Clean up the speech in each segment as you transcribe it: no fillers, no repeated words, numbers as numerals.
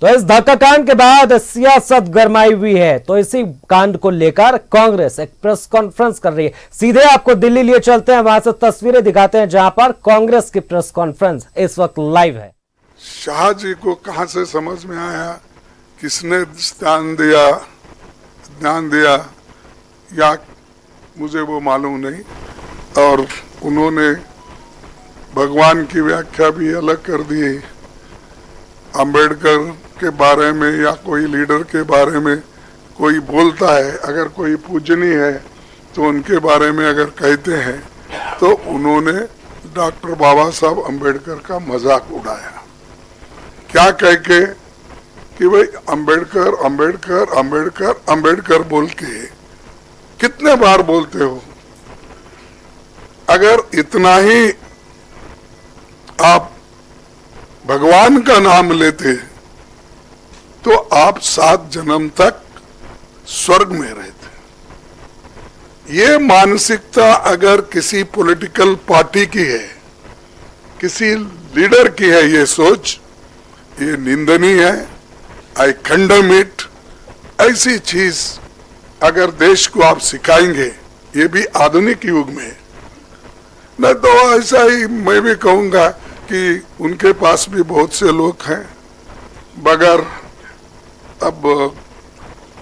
तो इस धक्का कांड के बाद सियासत गरमाई हुई है। तो इसी कांड को लेकर कांग्रेस एक प्रेस कॉन्फ्रेंस कर रही है। सीधे आपको दिल्ली लिए चलते हैं, वहां से तस्वीरें दिखाते हैं जहां पर कांग्रेस की प्रेस कॉन्फ्रेंस इस वक्त लाइव है। शाह जी को कहां से समझ में आया, किसने ध्यान दिया या मुझे वो मालूम नहीं। और उन्होंने भगवान की व्याख्या भी अलग कर दी। अंबेडकर के बारे में या कोई लीडर के बारे में कोई बोलता है, अगर कोई पूजनीय है तो उनके बारे में अगर कहते हैं तो उन्होंने डॉक्टर बाबा साहब अंबेडकर का मजाक उड़ाया। क्या कह के कि भाई अंबेडकर अंबेडकर अंबेडकर अंबेडकर बोल के कितने बार बोलते हो। अगर इतना ही आप भगवान का नाम लेते तो आप 7 जन्म तक स्वर्ग में रहते। ये मानसिकता अगर किसी पॉलिटिकल पार्टी की है, किसी लीडर की है, ये सोच, ये निंदनीय है। आई कंडेम इट। ऐसी चीज अगर देश को आप सिखाएंगे, ये भी आधुनिक युग में, नहीं तो ऐसा ही मैं भी कहूंगा कि उनके पास भी बहुत से लोग हैं। बगैर अब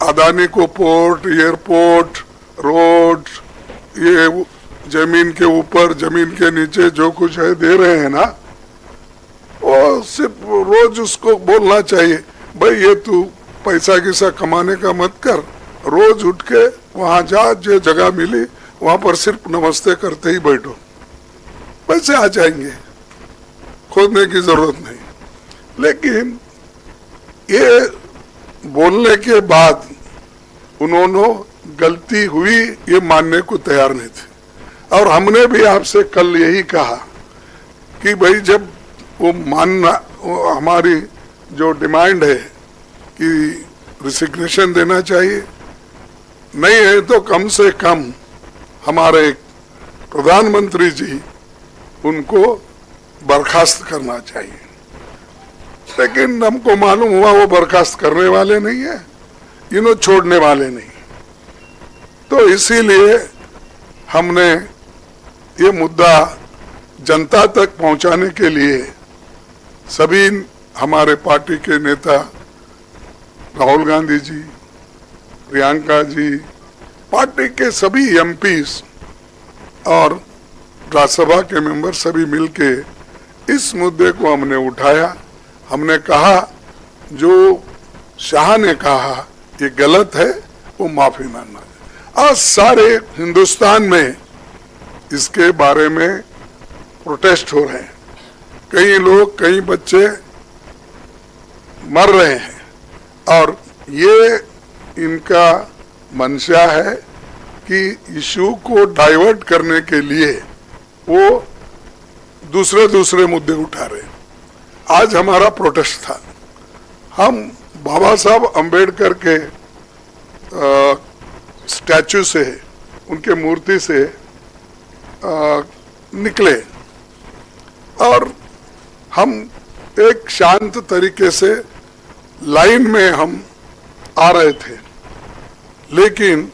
अदानी को पोर्ट, एयरपोर्ट, रोड, ये जमीन के ऊपर जमीन के नीचे जो कुछ है दे रहे हैं ना, वो सिर्फ रोज उसको बोलना चाहिए, भाई ये तू पैसा किसा कमाने का मत कर, रोज उठ के वहां जा, जो जगह मिली वहां पर सिर्फ नमस्ते करते ही बैठो, पैसे आ जाएंगे, खोदने की जरूरत नहीं। लेकिन ये बोलने के बाद उन्होंने गलती हुई ये मानने को तैयार नहीं थे। और हमने भी आपसे कल यही कहा कि भाई जब वो मानना, वो हमारी जो डिमांड है कि रिसिग्नेशन देना चाहिए, नहीं है तो कम से कम हमारे प्रधानमंत्री जी उनको बर्खास्त करना चाहिए। लेकिन हमको मालूम हुआ वो बर्खास्त करने वाले नहीं है, इन्हों छोड़ने वाले नहीं। तो इसीलिए हमने ये मुद्दा जनता तक पहुंचाने के लिए सभी हमारे पार्टी के नेता राहुल गांधी जी, प्रियंका जी, पार्टी के सभी एमपीस और राज्यसभा के मेंबर सभी मिलके इस मुद्दे को हमने उठाया। हमने कहा जो शाह ने कहा ये गलत है, वो माफी मांगना है। आज सारे हिंदुस्तान में इसके बारे में प्रोटेस्ट हो रहे हैं। कई लोग, कई बच्चे मर रहे हैं और ये इनका मंशा है कि इशू को डाइवर्ट करने के लिए वो दूसरे मुद्दे उठा रहे हैं। आज हमारा प्रोटेस्ट था, हम बाबा साहब अंबेडकर के स्टैचू से, उनके मूर्ति से निकले और हम एक शांत तरीके से लाइन में हम आ रहे थे। लेकिन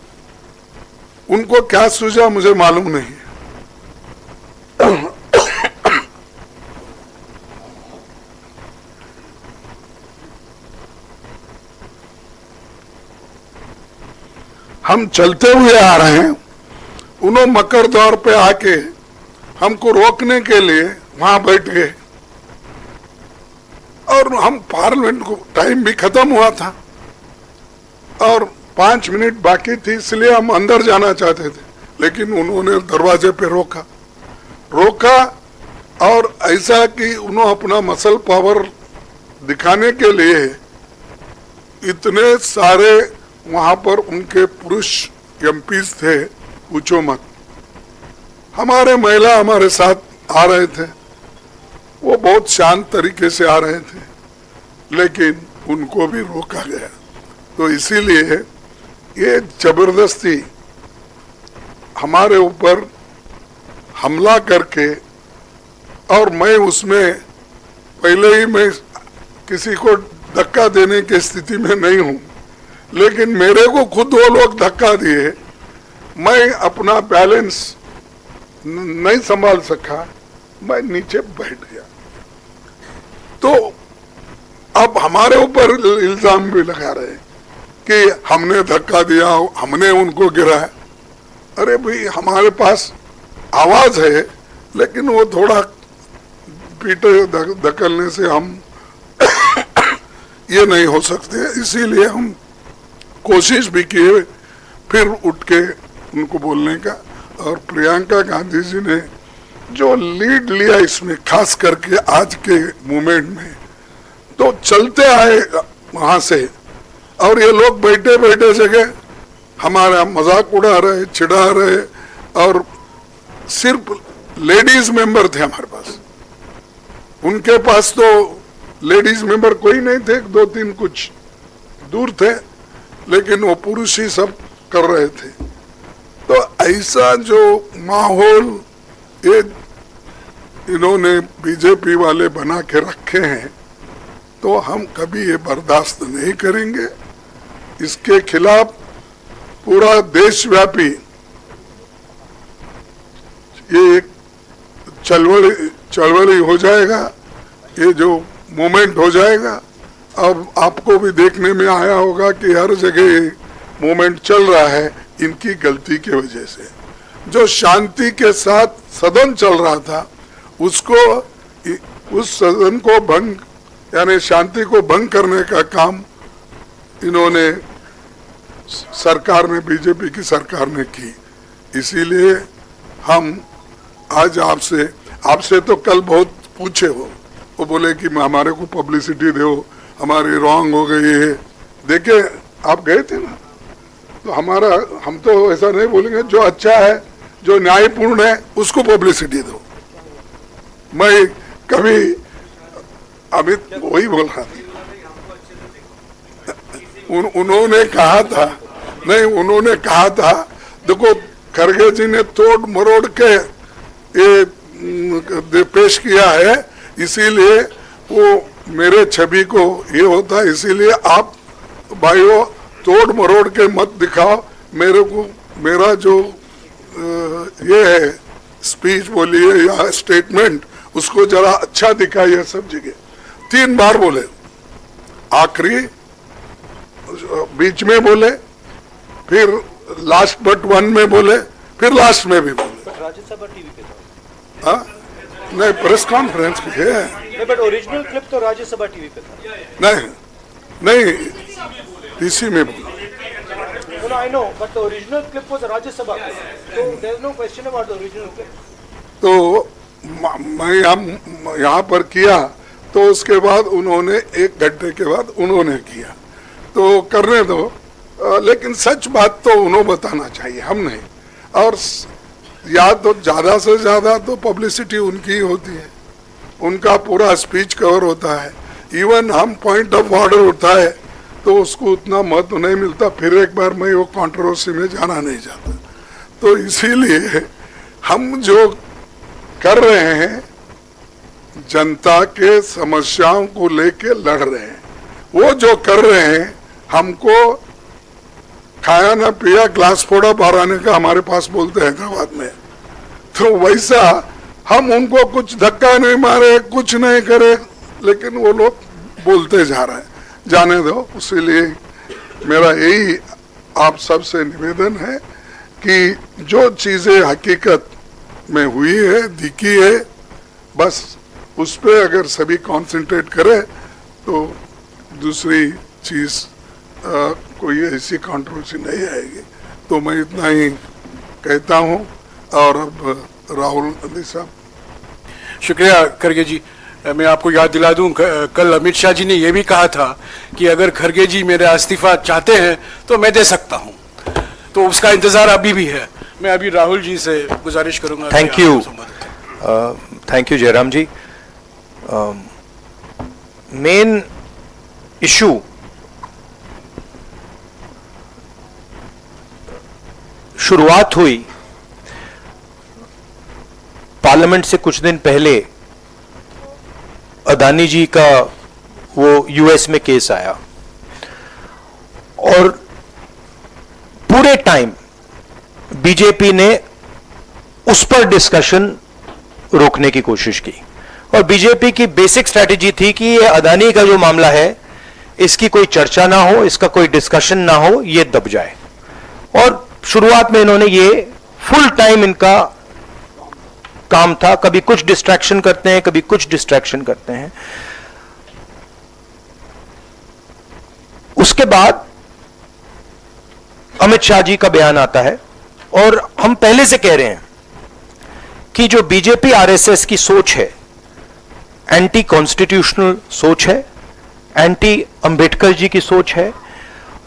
उनको क्या सूझा मुझे मालूम नहीं। हम चलते हुए आ रहे हैं, उन्होंने मकर द्वार पे आके हमको रोकने के लिए वहां बैठ गए और हम पार्लियामेंट को टाइम भी खत्म हुआ था और 5 मिनट बाकी थी, इसलिए हम अंदर जाना चाहते थे। लेकिन उन्होंने दरवाजे पे रोका और ऐसा कि उन्होंने अपना मसल पावर दिखाने के लिए इतने सारे वहां पर उनके पुरुष एमपीज थे, पूछो मत। हमारे महिला हमारे साथ आ रहे थे, वो बहुत शांत तरीके से आ रहे थे, लेकिन उनको भी रोका गया। तो इसीलिए ये जबरदस्ती हमारे ऊपर हमला करके, और मैं उसमें पहले ही मैं किसी को धक्का देने की स्थिति में नहीं हूं, लेकिन मेरे को खुद वो लोग धक्का दिए, मैं अपना बैलेंस नहीं संभाल सका, मैं नीचे बैठ गया। तो अब हमारे ऊपर इल्जाम भी लगा रहे कि हमने धक्का दिया, हमने उनको गिराया। अरे भाई, हमारे पास आवाज है, लेकिन वो थोड़ा पीटे धकलने से हम ये नहीं हो सकते, इसीलिए हम कोशिश भी किए फिर उठ के उनको बोलने का। और प्रियंका गांधी जी ने जो लीड लिया इसमें, खास करके आज के मूवमेंट में, तो चलते आए वहां से, और ये लोग बैठे बैठे जगह हमारा मजाक उड़ा रहे, चिढ़ा रहे, और सिर्फ लेडीज मेंबर थे हमारे पास। उनके पास तो लेडीज मेंबर कोई नहीं थे, 2-3 कुछ दूर थे, लेकिन वो पुरुष ही सब कर रहे थे। तो ऐसा जो माहौल ये इन्होंने बीजेपी वाले बना के रखे हैं, तो हम कभी ये बर्दाश्त नहीं करेंगे। इसके खिलाफ पूरा देशव्यापी ये एक चळवळी हो जाएगा, ये जो मूवमेंट हो जाएगा। अब आपको भी देखने में आया होगा कि हर जगह ये मूवमेंट चल रहा है इनकी गलती की वजह से। जो शांति के साथ सदन चल रहा था, उसको, उस सदन को भंग, यानी शांति को भंग करने का काम इन्होंने, सरकार ने, बीजेपी की सरकार ने की। इसीलिए हम आज आपसे तो कल बहुत पूछे हो, वो बोले कि हमारे को पब्लिसिटी दो, हमारी रॉन्ग हो गई है। देखिए, आप गए थे ना, तो हम तो ऐसा नहीं बोलेंगे, जो अच्छा है, जो न्यायपूर्ण है, उसको पब्लिसिटी दो। मैं कभी अमित वही बोल रहा था, उन्होंने कहा था, नहीं, उन्होंने कहा था, देखो खरगे जी ने तोड़ मरोड़ के ये पेश किया है, इसीलिए वो मेरे छवि को ये होता है, इसीलिए आप भाइयों तोड़ मरोड़ के मत दिखाओ मेरे को। मेरा जो ये है स्पीच बोलिए या स्टेटमेंट, उसको जरा अच्छा दिखाइए सब जगह। 3 बार बोले, आखिरी, बीच में बोले, फिर लास्ट बट वन में बोले, फिर लास्ट में भी बोले। राज्यसभा टीवी पे था। हाँ, नहीं, प्रेस कॉन्फ्रेंस पे है। नहीं, बट ओरिजिनल क्लिप तो राज्यसभा टीवी पे था। नहीं, इसी में बोला। No, I know, but the original clip was Rajya Sabha clip. So there is no question about the original clip. तो मैं यहाँ पर किया, तो उसके बाद उन्होंने 1 घंटे के बाद उन्होंने किया, तो करने दो, लेकिन सच बात तो उन्होंने बताना चाहिए, हम नहीं। और या तो ज्यादा से ज्यादा तो पब्लिसिटी उनकी ही होती है, उनका पूरा स्पीच कवर होता है। इवन हम पॉइंट ऑफ ऑर्डर उठाए तो उसको उतना महत्व नहीं मिलता। फिर एक बार मैं वो कंट्रोवर्सी में जाना नहीं चाहता, तो इसीलिए हम जो कर रहे हैं, जनता के समस्याओं को लेके लड़ रहे हैं। वो जो कर रहे हैं, हमको खाया ना पिया ग्लास फोड़ा बाराने का हमारे पास बोलते हैं हैदराबाद में, तो वैसा हम उनको कुछ धक्का नहीं मारे, कुछ नहीं करे, लेकिन वो लोग बोलते जा रहे हैं। जाने दो। इसीलिए मेरा यही आप सबसे निवेदन है कि जो चीजें हकीकत में हुई है, दिखी है, बस उस पर अगर सभी कंसंट्रेट करें तो दूसरी चीज कोई ऐसी कंट्रोवर्सी नहीं आएगी। तो मैं इतना ही कहता हूं। और अब राहुल गांधी साहब। शुक्रिया खरगे जी। मैं आपको याद दिला दूं, कल अमित शाह जी ने यह भी कहा था कि अगर खरगे जी मेरा इस्तीफा चाहते हैं तो मैं दे सकता हूं, तो उसका इंतजार अभी भी है। मैं अभी राहुल जी से गुजारिश करूंगा। Thank you Jairam ji. Main issue शुरुआत हुई पार्लियामेंट से कुछ दिन पहले अदानी जी का वो यूएस में केस आया और पूरे टाइम बीजेपी ने उस पर डिस्कशन रोकने की कोशिश की और बीजेपी की बेसिक स्ट्रैटेजी थी कि ये अदानी का जो मामला है इसकी कोई चर्चा ना हो, इसका कोई डिस्कशन ना हो, ये दब जाए। और शुरुआत में इन्होंने ये फुल टाइम इनका काम था, कभी कुछ डिस्ट्रैक्शन करते हैं, कभी कुछ डिस्ट्रैक्शन करते हैं। उसके बाद अमित शाह जी का बयान आता है और हम पहले से कह रहे हैं कि जो बीजेपी आरएसएस की सोच है एंटी कॉन्स्टिट्यूशनल सोच है, एंटी अंबेडकर जी की सोच है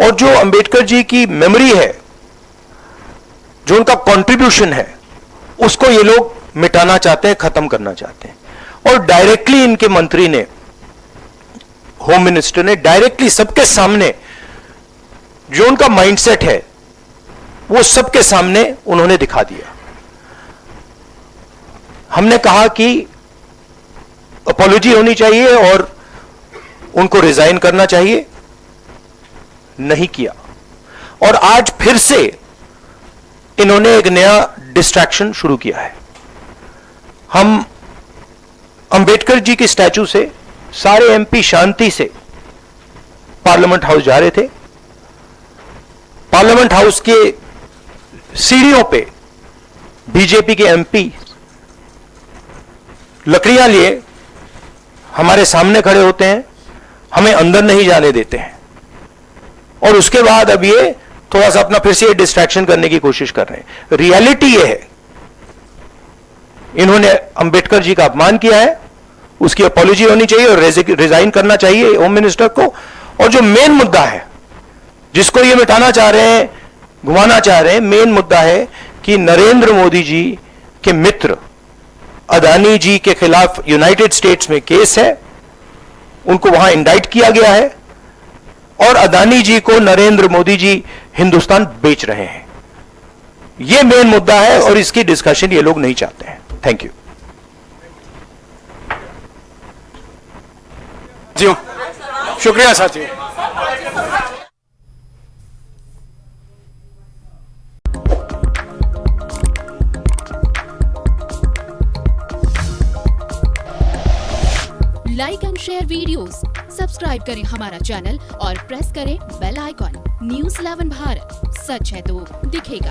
और जो अंबेडकर जी की मेमोरी है, जो उनका कंट्रीब्यूशन है, उसको ये लोग मिटाना चाहते हैं, खत्म करना चाहते हैं। और डायरेक्टली इनके मंत्री ने, होम मिनिस्टर ने डायरेक्टली सबके सामने जो उनका माइंडसेट है वो सबके सामने उन्होंने दिखा दिया। हमने कहा कि अपॉलॉजी होनी चाहिए और उनको रिजाइन करना चाहिए, नहीं किया। और आज फिर से इन्होंने एक नया डिस्ट्रैक्शन शुरू किया है। हम अंबेडकर जी की स्टैचू से सारे एमपी शांति से पार्लियामेंट हाउस जा रहे थे। पार्लियामेंट हाउस के सीढ़ियों पे बीजेपी के एमपी लकड़ियां लिए हमारे सामने खड़े होते हैं, हमें अंदर नहीं जाने देते हैं और उसके बाद अब ये थोड़ा सा अपना फिर से डिस्ट्रैक्शन करने की कोशिश कर रहे हैं। रियलिटी ये है, इन्होंने अंबेडकर जी का अपमान किया है, उसकी अपॉलॉजी होनी चाहिए और रिजाइन करना चाहिए होम मिनिस्टर को। और जो मेन मुद्दा है जिसको ये मिटाना चाह रहे हैं, घुमाना चाह रहे हैं, मेन मुद्दा है कि नरेंद्र मोदी जी के मित्र अदानी जी के खिलाफ यूनाइटेड स्टेट्स में केस है, उनको वहां इंडाइट किया गया है और अदानी जी को नरेंद्र मोदी जी हिंदुस्तान बेच रहे हैं। यह मेन मुद्दा है और इसकी डिस्कशन ये लोग नहीं चाहते हैं। थैंक यू जी, शुक्रिया साथी। Like and share videos, subscribe करें हमारा चैनल और प्रेस करें बेल आइकॉन। न्यूज़ 11 भारत, सच है तो दिखेगा।